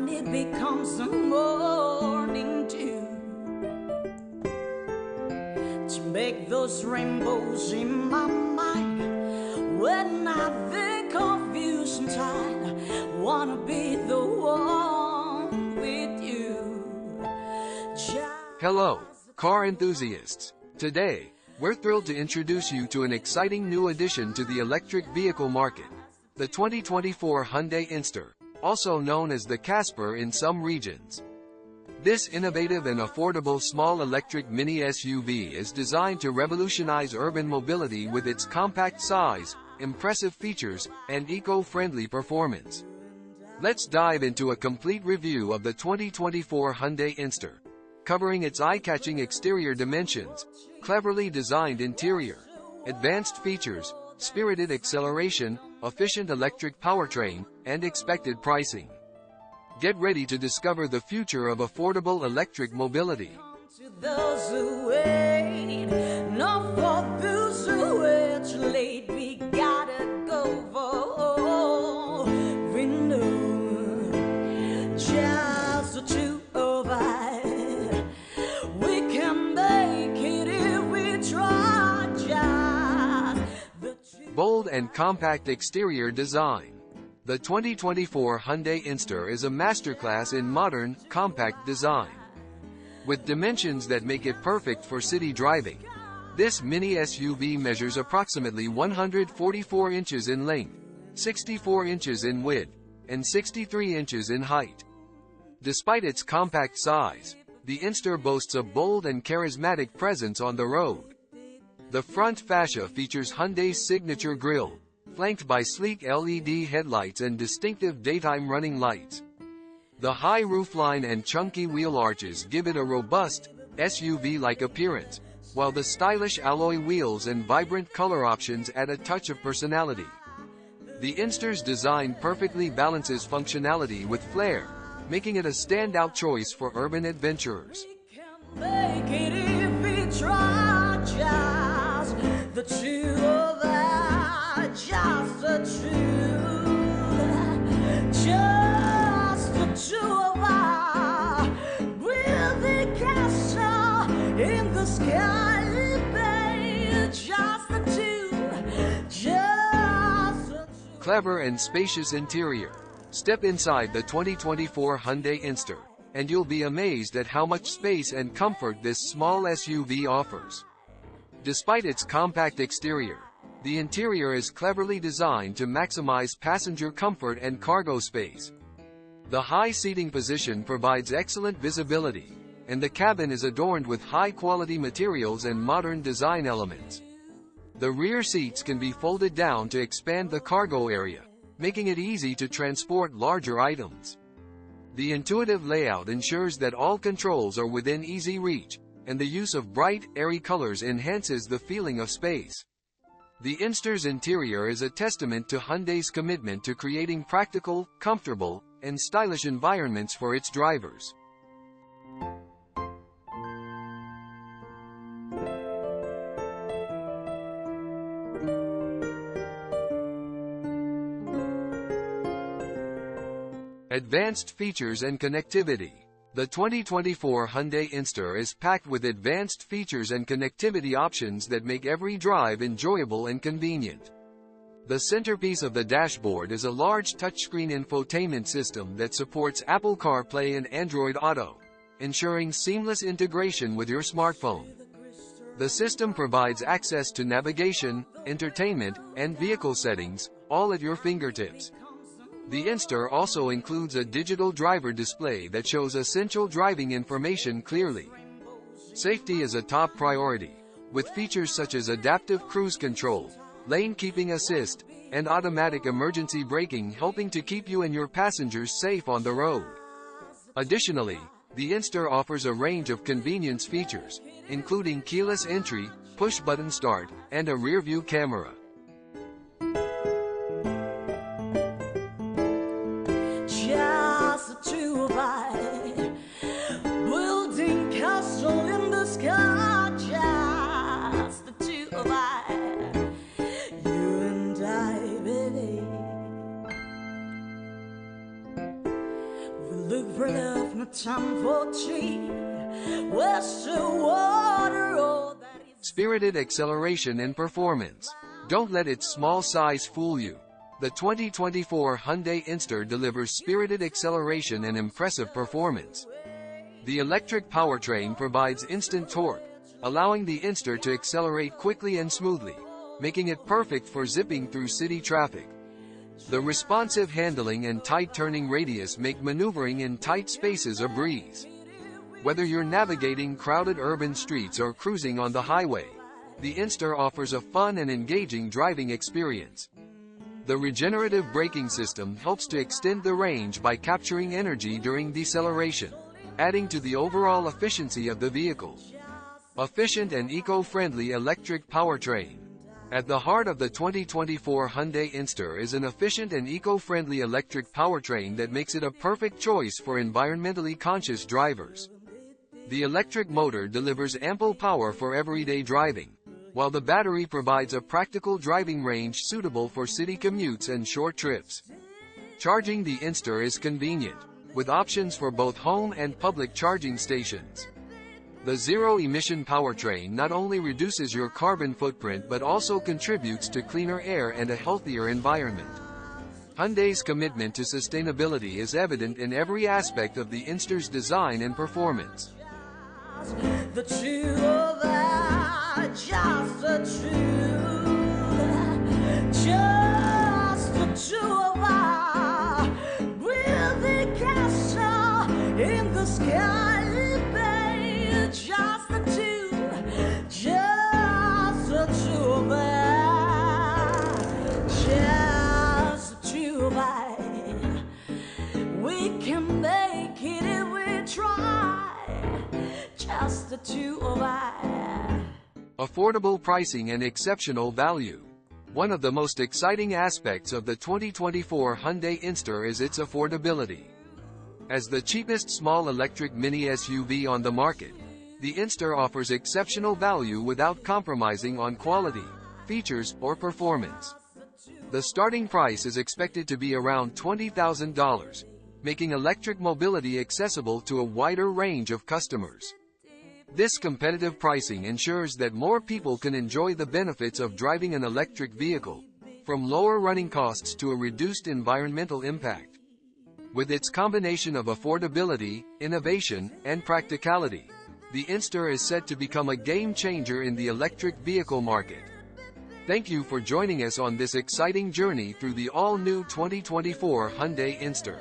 and it becomes the morning dew to make those rainbows in my mind. When I think of you sometime, wanna be the one with you. Hello, car enthusiasts. Today, we're thrilled to introduce you to an exciting new addition to the electric vehicle market, the 2024 Hyundai Inster, also known as the Casper in some regions. This innovative and affordable small electric mini SUV is designed to revolutionize urban mobility with its compact size, impressive features, and eco-friendly performance. Let's dive into a complete review of the 2024 Hyundai Inster, covering its eye-catching exterior dimensions, cleverly designed interior, advanced features, spirited acceleration, efficient electric powertrain, and expected pricing. Get ready to discover the future of affordable electric mobility. To those who wait, not for those who wait too late, we gotta go for renew. Just the two of us, we can make it if we try. Just the two. Bold and compact exterior design. The 2024 Hyundai Inster is a masterclass in modern, compact design. With dimensions that make it perfect for city driving, this mini SUV measures approximately 144 inches in length, 64 inches in width, and 63 inches in height. Despite its compact size, the Inster boasts a bold and charismatic presence on the road. The front fascia features Hyundai's signature grille, flanked by sleek LED headlights and distinctive daytime running lights. The high roofline and chunky wheel arches give it a robust, SUV-like appearance, while the stylish alloy wheels and vibrant color options add a touch of personality. The Inster's design perfectly balances functionality with flair, making it a standout choice for urban adventurers. We can make it if we try. Just the two of us, just the two, just the two of us, with the castle in the sky, babe. Just the two, just the two. Clever and spacious interior. Step inside the 2024 Hyundai Inster, and you'll be amazed at how much space and comfort this small SUV offers. Despite its compact exterior, the interior is cleverly designed to maximize passenger comfort and cargo space. The high seating position provides excellent visibility, and the cabin is adorned with high-quality materials and modern design elements. The rear seats can be folded down to expand the cargo area, making it easy to transport larger items. The intuitive layout ensures that all controls are within easy reach, and the use of bright, airy colors enhances the feeling of space. The Inster's interior is a testament to Hyundai's commitment to creating practical, comfortable, and stylish environments for its drivers. Advanced features and connectivity. The 2024 Hyundai Inster is packed with advanced features and connectivity options that make every drive enjoyable and convenient. The centerpiece of the dashboard is a large touchscreen infotainment system that supports Apple CarPlay and Android Auto, ensuring seamless integration with your smartphone. The system provides access to navigation, entertainment, and vehicle settings, all at your fingertips. The Inster also includes a digital driver display that shows essential driving information clearly. Safety is a top priority, with features such as adaptive cruise control, lane keeping assist, and automatic emergency braking helping to keep you and your passengers safe on the road. Additionally, the Inster offers a range of convenience features, including keyless entry, push-button start, and a rear-view camera. Just the two of us, building castle in the sky. Just the two of us, you and I, baby. Look for love, no time for tea. Where's the water? Oh, that is Spirited acceleration and performance. Don't let its small size fool you. The 2024 Hyundai Inster delivers spirited acceleration and impressive performance. The electric powertrain provides instant torque, allowing the Inster to accelerate quickly and smoothly, making it perfect for zipping through city traffic. The responsive handling and tight turning radius make maneuvering in tight spaces a breeze. Whether you're navigating crowded urban streets or cruising on the highway, the Inster offers a fun and engaging driving experience. The regenerative braking system helps to extend the range by capturing energy during deceleration, adding to the overall efficiency of the vehicle. Efficient and eco-friendly electric powertrain. At the heart of the 2024 Hyundai Inster is an efficient and eco-friendly electric powertrain that makes it a perfect choice for environmentally conscious drivers. The electric motor delivers ample power for everyday driving, while the battery provides a practical driving range suitable for city commutes and short trips. Charging the Inster is convenient, with options for both home and public charging stations. The zero-emission powertrain not only reduces your carbon footprint but also contributes to cleaner air and a healthier environment. Hyundai's commitment to sustainability is evident in every aspect of the Inster's design and performance. the two of us, just the two of us, with the castle in the sky. Just the two of us, just the two of us. We can make it if we try. Just the two of us. Affordable pricing and exceptional value. One of the most exciting aspects of the 2024 Hyundai Inster is its affordability. As the cheapest small electric mini SUV on the market, the Inster offers exceptional value without compromising on quality, features, or performance. The starting price is expected to be around $20,000, making electric mobility accessible to a wider range of customers. This competitive pricing ensures that more people can enjoy the benefits of driving an electric vehicle, from lower running costs to a reduced environmental impact. With its combination of affordability, innovation, and practicality, the Inster is set to become a game-changer in the electric vehicle market. Thank you for joining us on this exciting journey through the all-new 2024 Hyundai Inster.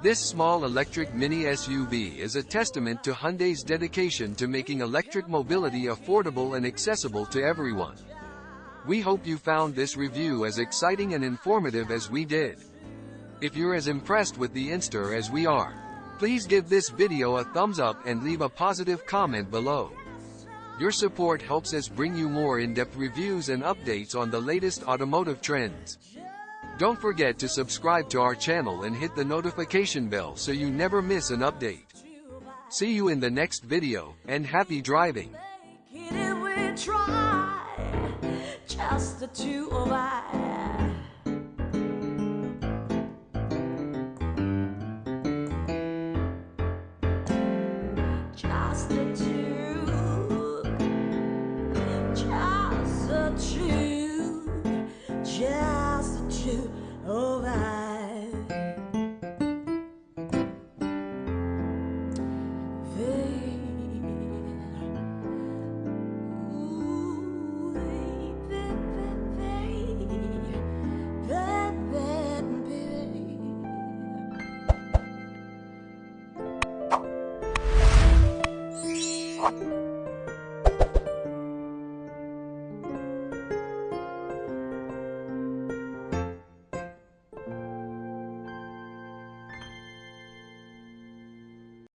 This small electric mini SUV is a testament to Hyundai's dedication to making electric mobility affordable and accessible to everyone. We hope you found this review as exciting and informative as we did. If you're as impressed with the Inster as we are, please give this video a thumbs up and leave a positive comment below. Your support helps us bring you more in-depth reviews and updates on the latest automotive trends. Don't forget to subscribe to our channel and hit the notification bell so you never miss an update. See you in the next video, and happy driving! Just the two of us. Just the two, just the two, just the two of us. Baby.